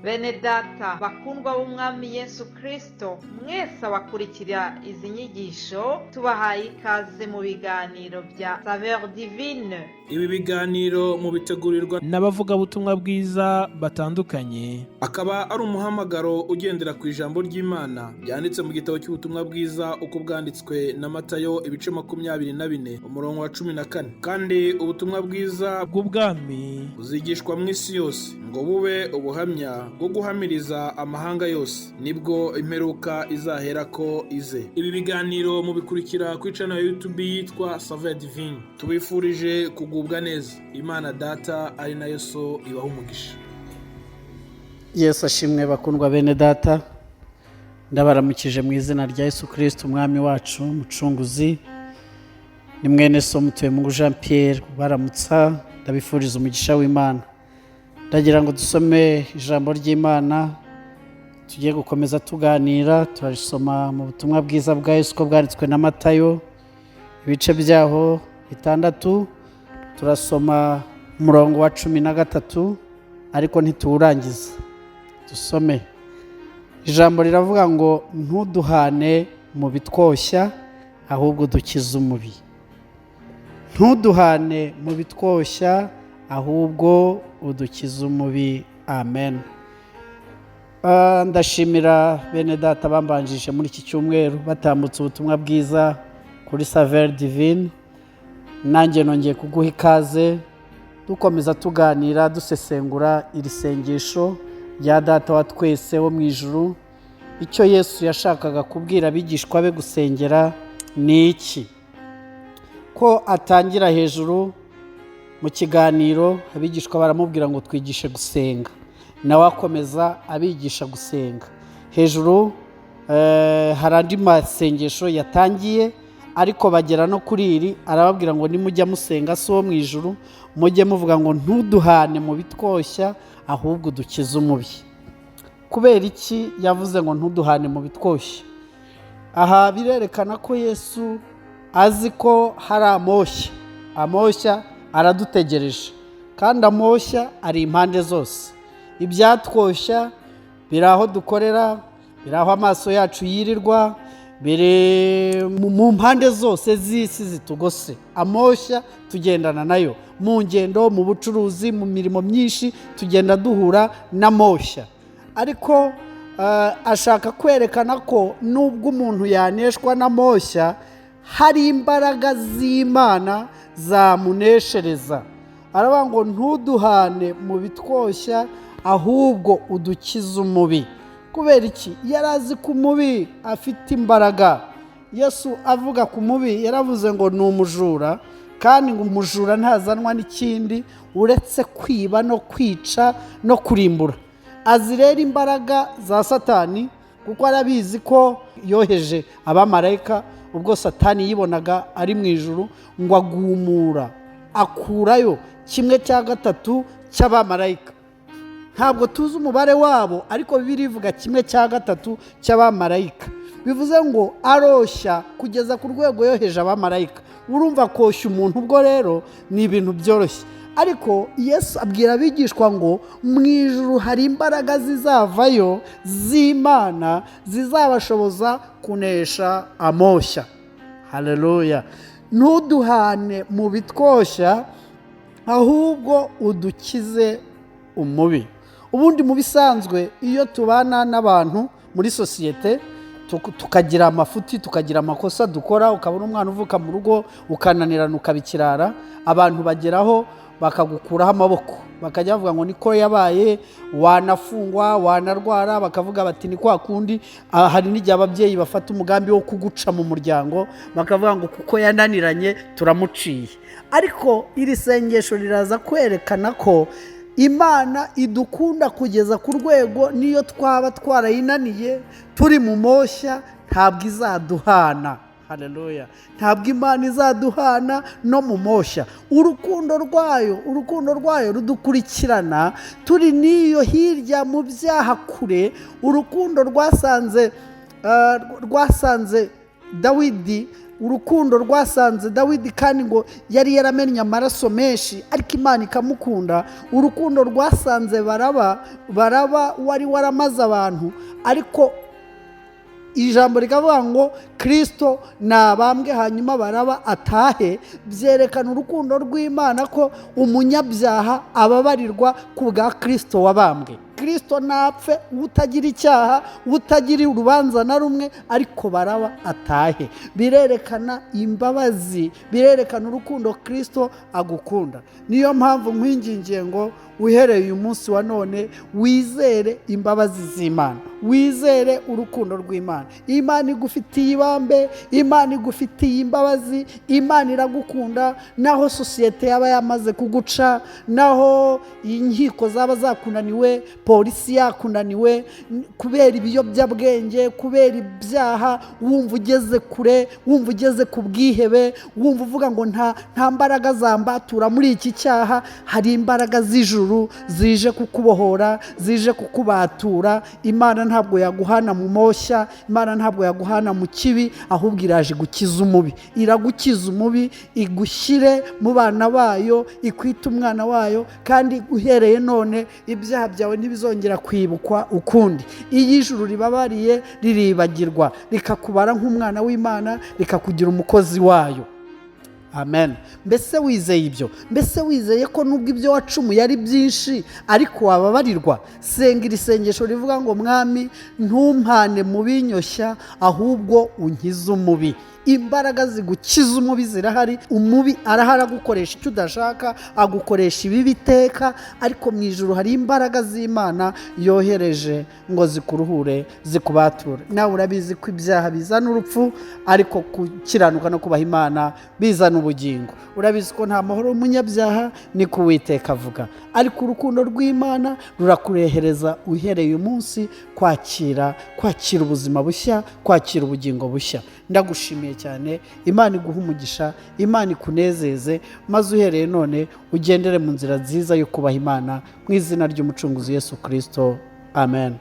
Bene data bakundwa b'umwami Yesu Kristo, mwese abakurikira izi nyigisho tubahaye ikaze mu biganiro bya SAVEUR DIVINE. Ibi biganiro mu bitegurirwa n'abavuga butumwa bwiza batandukanye, akaba ari umuhamagaro ugendera ku ijambo ry'Imana byanditse mu gitabo cy'ubutumwa bwiza uko bwanditswe na Matayo ibice 24 umurongo wa 14. Kandi ubutumwa bwiza bw'ubwami buzigishwa mu isi yose ngo bube ubuhamya bwo guhamiriza amahanga yose, nibwo imperuka izahera ko ize. Ibi biganiro mubikurikira ku channel ya YouTube yitwa SAVEUR DIVINE. Tubifurije kugubwa neza. Imana Data ari nayo so ibaha umugisha. Yesu ashimwe bakundwa bene data, ndabaramukije mu izina rya Yesu Kristo umwami wacu mucunguzi. Ni mwene so MUTUYEMUNGU Jean Pierre baramutsa, ndabifuriza umugisha w'Imana. Ndagira ngo dusome ijambo ry'Imana, tugiye gukomeza tuganira. Turasoma mu butumwa bwiza bwa Yesu ko bwanditswe na Matayo ibice byaho 6. Turasoma umurongo wa 13 ariko ntituwurangiza. Dusome. Ijambo riravuga ngo ntuduhane mu bitwosha, ahubwo udukize umubi. Ntuduhane mu bitwosha, ahubwo udukize umubi. Amen. Ndashimira bene data bambanjije muri iki cyumweru batambutse ubutumwa bwiza kuri SAVEUR DIVINE. Nanjye nongeye kuguha ikaze, dukomeza tuganira dusesengura iri sengesho rya Data wa twese wo mu ijuru. Icyo Yesu yashakaga kubwira abigishwa be gusengera ni iki? Ko atangira hejuru mu kiganiro, abigishwa baramubwira ngo twigishe gusenga, nawe akomeza abigisha gusenga. Hejuru hari andi masengesho yatangiye, ariko bagera no kuri iri arababwira ngo nimujya musenga so mu ijuru, mujye muvuga ngo ntuduhane mu bitwoshya, ahubwo dukize umubi. Kubera iki yavuze ngo ntuduhane mu bitwoshya? Aha birerekana ko Yesu azi ko hari amoshya aradutegereje, kandi amoshya ari impande zose. Ibyatwoshya biri aho dukorera, biri aho amaso yacu yirirwa, biri mu mpande zose z'isi zitugose. Amoshya tugendana nayo mu ngendo, mu bucuruzi, mu mirimo myinshi tugenda duhura n'amoshya. Ariko ashaka kwerekana ko nubwo umuntu yaneshwa n'amoshya, hari imbaraga z'Imana zamuneshereza. Aravuga ngo ntuduhane mu bitwoshya, ahubwo udukize umubi. Kubera iki? Yarazi ko umubi afite imbaraga. Yesu avuga ku mubi yaravuze ngo ni umujura, kandi ngo umujura ntazanwa n'ikindi uretse kwiba no kwica no kurimbura. Azi rero imbaraga za Satani, kuko arabizi ko yoheje abamarayika ubwo Satani yibonaga ari mu ijuru ngo agumura, akurayo 1/3 cy'abamarayika. Ntabwo tuzi umubare wabo, ariko Bibiliya ivuga 1/3 cy'abamarayika. Bivuze ngo aroshya kugeza ku rwego yoheje abamarayika. Urumva koshya umuntu ubwo rero ni ibintu byoroshye. Ariko Yesu abwira abigishwa ngo mu ijuru hari imbaraga zizavayo z'Imana zizabashoboza kunesha amoshya. Haleluya. Ntuduhane mu bitwoshya, ahubwo udukize umubi. Ubundi mu bisanzwe iyo tubana n'abantu muri sosiyete, tukagira amafuti, tukagira amakosa dukora, ukabona umwana uvuka mu rugo ukananirana ukabikirara, abantu bageraho bakagukuraho amaboko, bakajya bavuga ngo niko yabaye, wanafungwa, wanarwara, bakavuga bati ni kwa kundi. Hari n'igihe ababyeyi bafata umugambi wo kuguca mu muryango, bakavuga ngo kuko yananiranye turamuciye. Ariko iri sengesho riraza kwerekana ko Imana idukunda kugeza ku rwego niyo twaba twarayinaniye turi mu moshya, ntabwo izaduhana. Haleluya. Ntabwo Imana izaduhana no mu moshya. Urukundo rwayo rudukurikirana turi niyo hirya mu byaha kure. Urukundo rwasanze Dawidi urukundo rwasanze Dawidi kandi ngo yari yaramennye amaraso menshi ariko Imana ikamukunda. Urukundo rwasanze Baraba wari waramaze abantu ariko ijambo rikavuga ngo Kristo nabambwe hanyuma Baraba atahe. Byerekana urukundo rw'Imana ko umunyabyaha ababarirwa ku bwa Kristo wabambwe. Kristo napfe utagira icyaha, utagira urubanza na rumwe, ariko Baraba atahe. Birerekana imbabazi, birerekana urukundo Kristo agukunda. Niyo mpamvu nkwingingiye ngo uhereye uyu munsi wa none wizere imbabazi z'Imana, wizere urukundo rw'Imana. Imana igufitiye ibambe, Imana igufitiye imbabazi, Imana iragukunda. Naho sosiyete yaba yamaze kuguca, naho inkiko zaba zakunaniwe, polisi yakunaniwe kubera ibiyobyabwenge, kubera ibyaha, wumva ugeze kure, wumva ugeze ku bwihebe, wumva uvuga ngo nta mbaraga zambatura muri iki cyaha, hari imbaraga z'ijuru zije kukubohora, zije kukubatura. Imana ntabwo yaguhana mu moshya, Imana ntabwo yaguhana mu kibi, ahubwo iraje gukiza umubi. Iragukiza umubi, igushyire mu bana bayo, ikwita umwana wayo, kandi uhereye none ibyaha byawe ntibizongera kwibukwa ukundi. Iyo ijuru ribabariye riribagirwa, rikakubara nk'umwana w'Imana, rikakugira umukozi wayo. Amen. Mbese wizeye ibyo? Mbese wizeye ko nubwo ibyo wacumuye ari byinshi ariko wababarirwa? Senga iri sengesho rivuga ngo Mwami ntumpane mu binyoshya, ahubwo unkize umubi. Imbaraga zigukiza umubi zirahari. Umubi arahari agukoresha icyo udashaka, agukoresha ibibi iteka, ariko mu ijuru hari imbaraga z'Imana yohereje ngo zikuruhure, zikubature. Nawe urabizi ko ibyaha bizana urupfu, ariko gukiranuka no kubaha Imana bizana ubugingo. Urabizi ko nta mahoro y'umunyabyaha, ni ko Uwiteka avuga. Ariko urukundo rw'Imana rurakurehereza uhereye uyu munsi kwakira ubuzima bushya, kwakira ubugingo bushya. Ndagushimiye cyane. Imana iguha umugisha, Imana ikunezeze, maze uhereye none ugendere mu nzira nziza yo kubaha Imana, mu izina ry'umucunguzi Yesu Kristo. Amen.